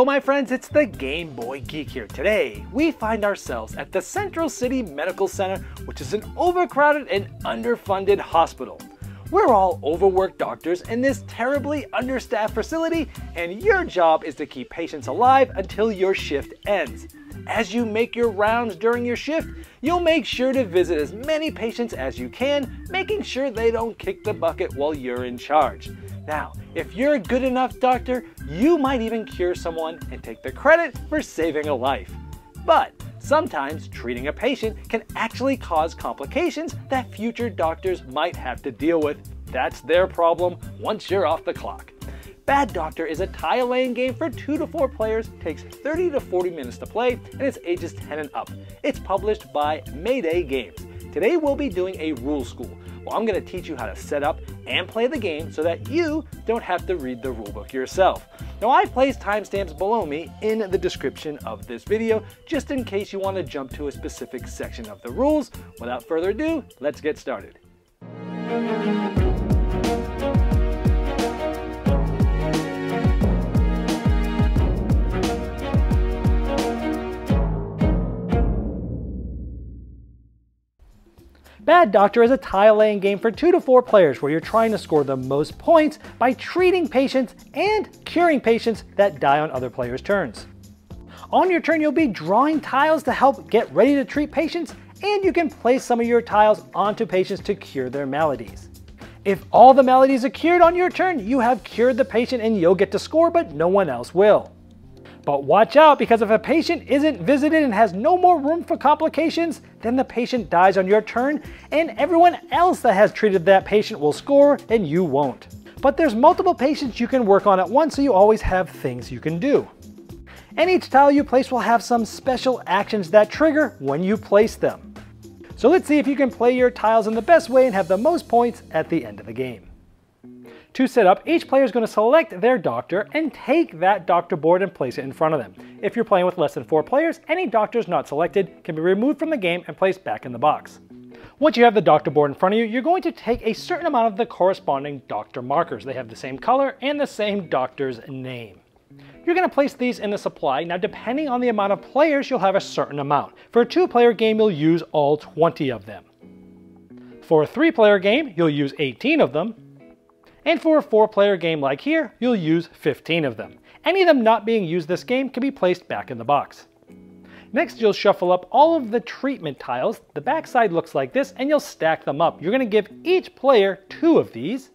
Hello my friends, it's the Game Boy Geek here. Today, we find ourselves at the Central City Medical Center, which is an overcrowded and underfunded hospital. We're all overworked doctors in this terribly understaffed facility, and your job is to keep patients alive until your shift ends. As you make your rounds during your shift, you'll make sure to visit as many patients as you can, making sure they don't kick the bucket while you're in charge. Now, if you're a good enough doctor, you might even cure someone and take the credit for saving a life. But sometimes treating a patient can actually cause complications that future doctors might have to deal with. That's their problem once you're off the clock. Bad Doctor is a tile-laying game for 2 to 4 players, takes 30 to 40 minutes to play, and it's ages 10 and up. It's published by Mayday Games. Today we'll be doing a rule school. Well, I'm going to teach you how to set up and play the game so that you don't have to read the rulebook yourself. Now, I've placed timestamps below me in the description of this video, just in case you want to jump to a specific section of the rules. Without further ado, let's get started. Bad Doctor is a tile-laying game for 2 to 4 players where you're trying to score the most points by treating patients and curing patients that die on other players' turns. On your turn, you'll be drawing tiles to help get ready to treat patients, and you can place some of your tiles onto patients to cure their maladies. If all the maladies are cured on your turn, you have cured the patient and you'll get to score, but no one else will. But watch out, because if a patient isn't visited and has no more room for complications, then the patient dies on your turn and everyone else that has treated that patient will score and you won't. But there's multiple patients you can work on at once, so you always have things you can do. And each tile you place will have some special actions that trigger when you place them. So let's see if you can play your tiles in the best way and have the most points at the end of the game. To set up, each player is going to select their doctor and take that doctor board and place it in front of them. If you're playing with less than 4 players, any doctors not selected can be removed from the game and placed back in the box. Once you have the doctor board in front of you, you're going to take a certain amount of the corresponding doctor markers. They have the same color and the same doctor's name. You're going to place these in the supply. Now, depending on the amount of players, you'll have a certain amount. For a 2-player game, you'll use all 20 of them. For a 3-player game, you'll use 18 of them. And for a 4-player game like here, you'll use 15 of them. Any of them not being used this game can be placed back in the box. Next, you'll shuffle up all of the treatment tiles. The backside looks like this, and you'll stack them up. You're going to give each player 2 of these.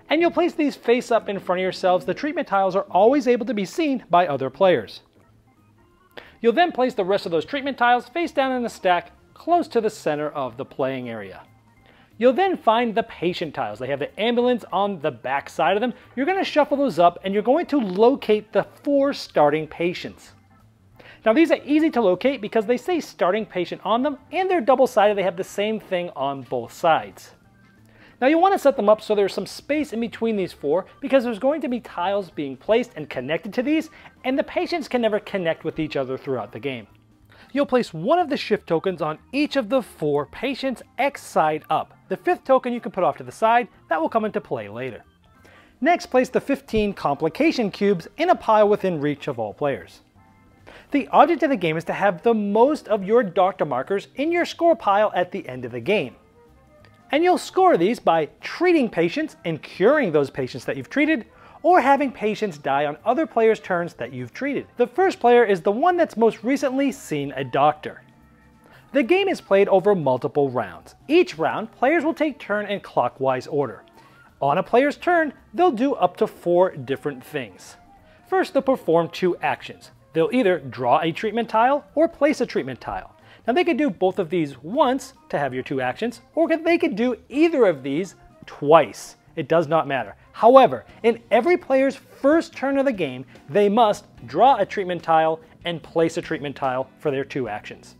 And you'll place these face up in front of yourselves. The treatment tiles are always able to be seen by other players. You'll then place the rest of those treatment tiles face down in a stack close to the center of the playing area. You'll then find the patient tiles. They have the ambulance on the back side of them. You're going to shuffle those up and you're going to locate the 4 starting patients. Now, these are easy to locate because they say starting patient on them and they're double-sided. They have the same thing on both sides. Now, you want to set them up so there's some space in between these 4 because there's going to be tiles being placed and connected to these, and the patients can never connect with each other throughout the game. You'll place one of the shift tokens on each of the 4 patients X side up. The 5th token you can put off to the side. That will come into play later. Next, place the 15 Complication Cubes in a pile within reach of all players. The object of the game is to have the most of your doctor markers in your score pile at the end of the game. And you'll score these by treating patients and curing those patients that you've treated, or having patients die on other players' turns that you've treated. The first player is the one that's most recently seen a doctor. The game is played over multiple rounds. Each round, players will take turn in clockwise order. On a player's turn, they'll do up to 4 different things. First, they'll perform 2 actions. They'll either draw a treatment tile or place a treatment tile. Now, they could do both of these once to have your 2 actions, or they could do either of these twice. It does not matter. However, in every player's first turn of the game, they must draw a treatment tile and place a treatment tile for their 2 actions.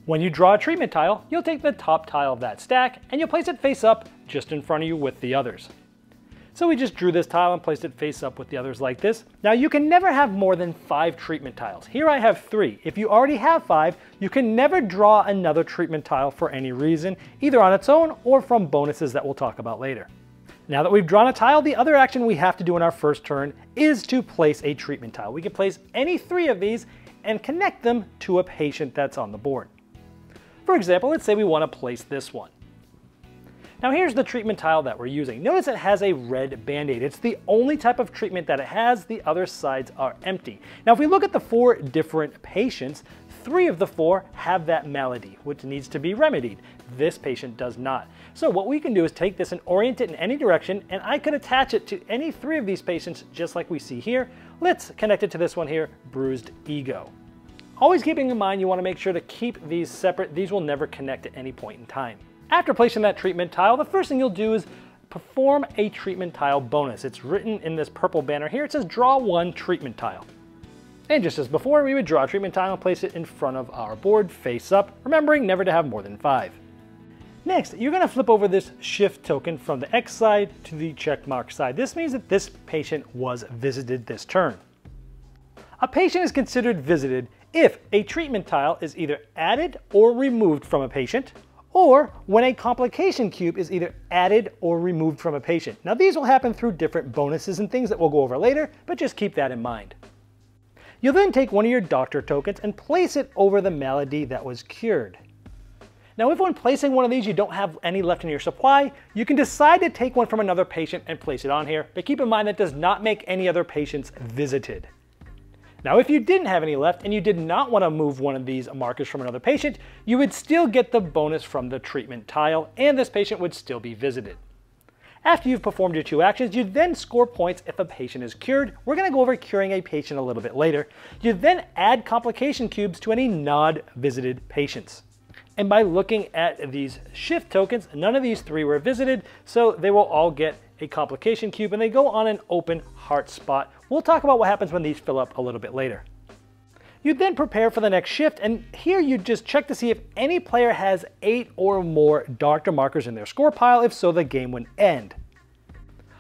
When you draw a treatment tile, you'll take the top tile of that stack and you'll place it face up just in front of you with the others. So we just drew this tile and placed it face up with the others like this. Now, you can never have more than 5 treatment tiles. Here I have 3. If you already have 5, you can never draw another treatment tile for any reason, either on its own or from bonuses that we'll talk about later. Now that we've drawn a tile, the other action we have to do in our first turn is to place a treatment tile. We can place any 3 of these and connect them to a patient that's on the board. For example, let's say we want to place this one. Now here's the treatment tile that we're using. Notice it has a red band-aid. It's the only type of treatment that it has. The other sides are empty. Now if we look at the 4 different patients, 3 of the 4 have that malady, which needs to be remedied. This patient does not. So what we can do is take this and orient it in any direction, and I could attach it to any 3 of these patients just like we see here. Let's connect it to this one here, bruised ego. Always keeping in mind you want to make sure to keep these separate. These will never connect at any point in time. After placing that treatment tile, the first thing you'll do is perform a treatment tile bonus. It's written in this purple banner here. It says draw 1 treatment tile. And just as before, we would draw a treatment tile and place it in front of our board, face up, remembering never to have more than 5. Next, you're going to flip over this shift token from the X side to the check mark side. This means that this patient was visited this turn. A patient is considered visited if a treatment tile is either added or removed from a patient, or when a complication cube is either added or removed from a patient. Now these will happen through different bonuses and things that we'll go over later, but just keep that in mind. You'll then take one of your doctor tokens and place it over the malady that was cured. Now if when placing one of these you don't have any left in your supply, you can decide to take one from another patient and place it on here, but keep in mind that does not make any other patients visited. Now if you didn't have any left and you did not want to move one of these markers from another patient, you would still get the bonus from the treatment tile and this patient would still be visited. After you've performed your 2 actions, you then score points if a patient is cured. We're going to go over curing a patient a little bit later. You then add complication cubes to any non-visited patients. And by looking at these shift tokens, none of these 3 were visited, so they will all get a complication cube and they go on an open heart spot. We'll talk about what happens when these fill up a little bit later. You then prepare for the next shift, and here you just check to see if any player has 8 or more doctor markers in their score pile. If so, the game would end.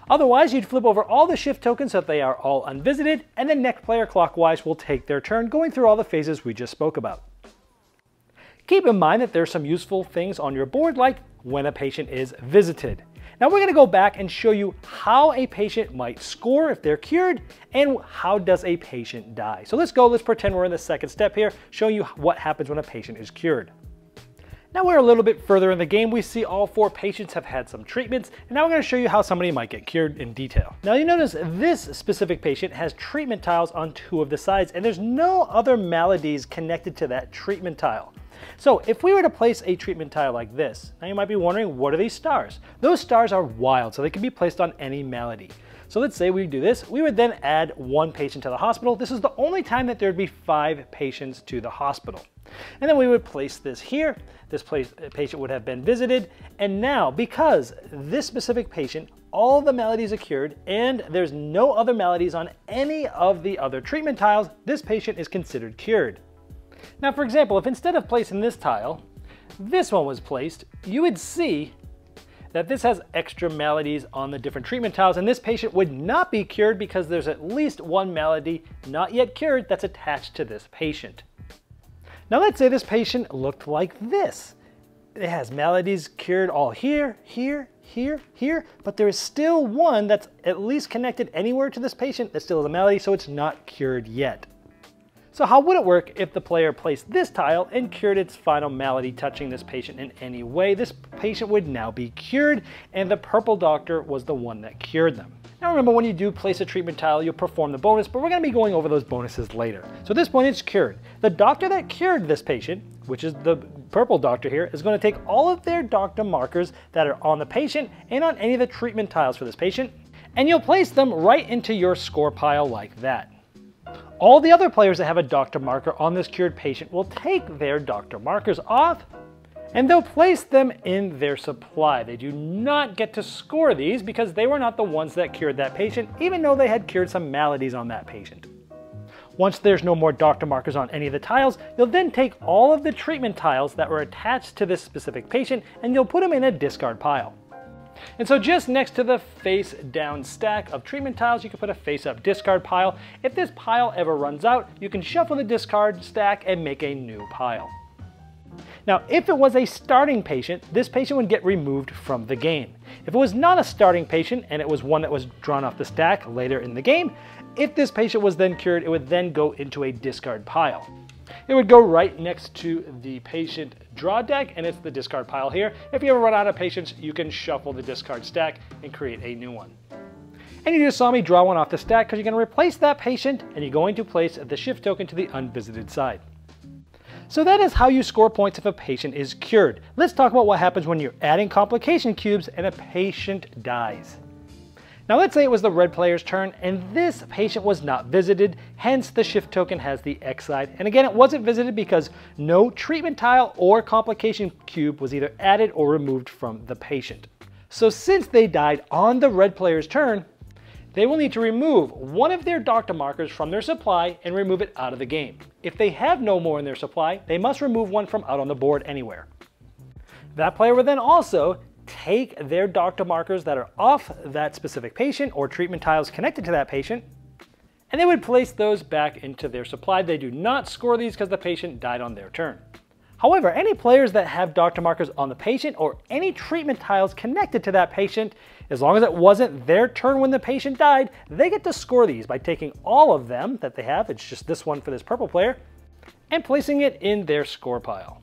Otherwise, you'd flip over all the shift tokens so that they are all unvisited, and the next player clockwise will take their turn going through all the phases we just spoke about. Keep in mind that there's some useful things on your board like when a patient is visited. Now we're going to go back and show you how a patient might score if they're cured and how does a patient die. So let's pretend we're in the second step here, showing you what happens when a patient is cured. Now we're a little bit further in the game. We see all 4 patients have had some treatments, and now we're going to show you how somebody might get cured in detail. Now you notice this specific patient has treatment tiles on 2 of the sides, and there's no other maladies connected to that treatment tile. So if we were to place a treatment tile like this, now you might be wondering, what are these stars? Those stars are wild, so they can be placed on any malady. So let's say we do this, we would then add 1 patient to the hospital. This is the only time that there'd be 5 patients to the hospital. And then we would place this here. This patient would have been visited. And now, because this specific patient, all the maladies are cured and there's no other maladies on any of the other treatment tiles, this patient is considered cured. Now, for example, if instead of placing this tile, this one was placed, you would see that this has extra maladies on the different treatment tiles, and this patient would not be cured because there's at least 1 malady not yet cured that's attached to this patient. Now let's say this patient looked like this. It has maladies cured all here, here, here, here, but there is still 1 that's at least connected anywhere to this patient that still has a malady, so it's not cured yet. So how would it work if the player placed this tile and cured its final malady touching this patient in any way? This patient would now be cured, and the purple doctor was the one that cured them. Now remember, when you do place a treatment tile, you'll perform the bonus, but we're going to be going over those bonuses later. So at this point, it's cured. The doctor that cured this patient, which is the purple doctor here, is going to take all of their doctor markers that are on the patient and on any of the treatment tiles for this patient, and you'll place them right into your score pile like that. All the other players that have a doctor marker on this cured patient will take their doctor markers off and they'll place them in their supply. They do not get to score these because they were not the ones that cured that patient, even though they had cured some maladies on that patient. Once there's no more doctor markers on any of the tiles, you'll then take all of the treatment tiles that were attached to this specific patient and you'll put them in a discard pile. And so just next to the face down stack of treatment tiles, you can put a face up discard pile. If this pile ever runs out, you can shuffle the discard stack and make a new pile. Now, if it was a starting patient, this patient would get removed from the game. If it was not a starting patient and it was one that was drawn off the stack later in the game, if this patient was then cured, it would then go into a discard pile. It would go right next to the patient draw deck, and it's the discard pile here. If you ever run out of patients, you can shuffle the discard stack and create a new one. And you just saw me draw one off the stack because you're going to replace that patient and you're going to place the shift token to the unvisited side. So that is how you score points if a patient is cured. Let's talk about what happens when you're adding complication cubes and a patient dies. Now let's say it was the red player's turn and this patient was not visited, hence the shift token has the X side. And again, it wasn't visited because no treatment tile or complication cube was either added or removed from the patient. So since they died on the red player's turn, they will need to remove one of their doctor markers from their supply and remove it out of the game. If they have no more in their supply, they must remove one from out on the board anywhere. That player will then also take their doctor markers that are off that specific patient or treatment tiles connected to that patient, and they would place those back into their supply. They do not score these because the patient died on their turn. However, any players that have doctor markers on the patient or any treatment tiles connected to that patient, as long as it wasn't their turn when the patient died, they get to score these by taking all of them that they have, it's just this one for this purple player, and placing it in their score pile.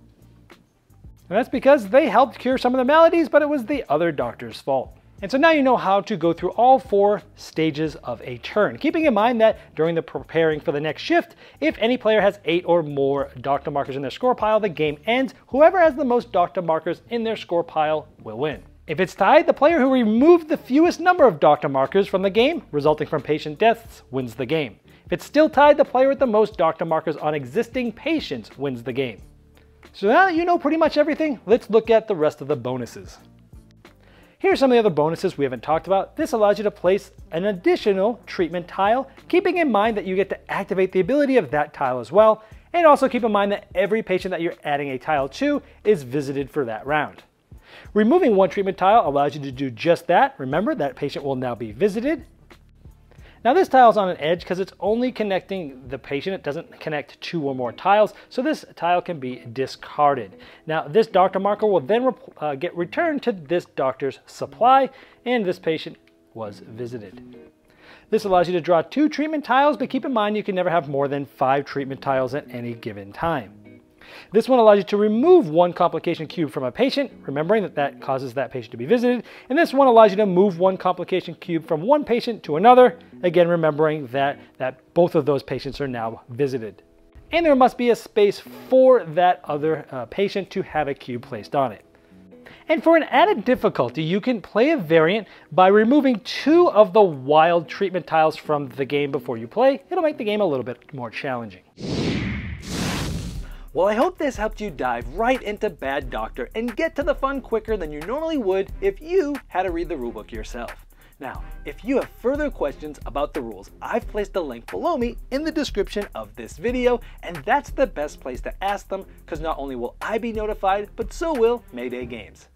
And that's because they helped cure some of the maladies, but it was the other doctor's fault. And so now you know how to go through all 4 stages of a turn, keeping in mind that during the preparing for the next shift, if any player has 8 or more doctor markers in their score pile, the game ends. Whoever has the most doctor markers in their score pile will win. If it's tied, the player who removed the fewest number of doctor markers from the game, resulting from patient deaths, wins the game. If it's still tied, the player with the most doctor markers on existing patients wins the game. So now that you know pretty much everything, let's look at the rest of the bonuses. Here's some of the other bonuses we haven't talked about. This allows you to place an additional treatment tile, keeping in mind that you get to activate the ability of that tile as well, and also keep in mind that every patient that you're adding a tile to is visited for that round. Removing one treatment tile allows you to do just that. Remember, that patient will now be visited. Now this tile is on an edge because it's only connecting the patient. It doesn't connect 2 or more tiles, so this tile can be discarded. Now this doctor marker will then get returned to this doctor's supply, and this patient was visited. This allows you to draw 2 treatment tiles, but keep in mind you can never have more than 5 treatment tiles at any given time. This one allows you to remove 1 complication cube from a patient, remembering that that causes that patient to be visited. And this one allows you to move 1 complication cube from one patient to another, again remembering that both of those patients are now visited. And there must be a space for that other patient to have a cube placed on it. And for an added difficulty, you can play a variant by removing 2 of the wild treatment tiles from the game before you play. It'll make the game a little bit more challenging. Well, I hope this helped you dive right into Bad Doctor and get to the fun quicker than you normally would if you had to read the rulebook yourself. Now, if you have further questions about the rules, I've placed a link below me in the description of this video, and that's the best place to ask them because not only will I be notified, but so will Mayday Games.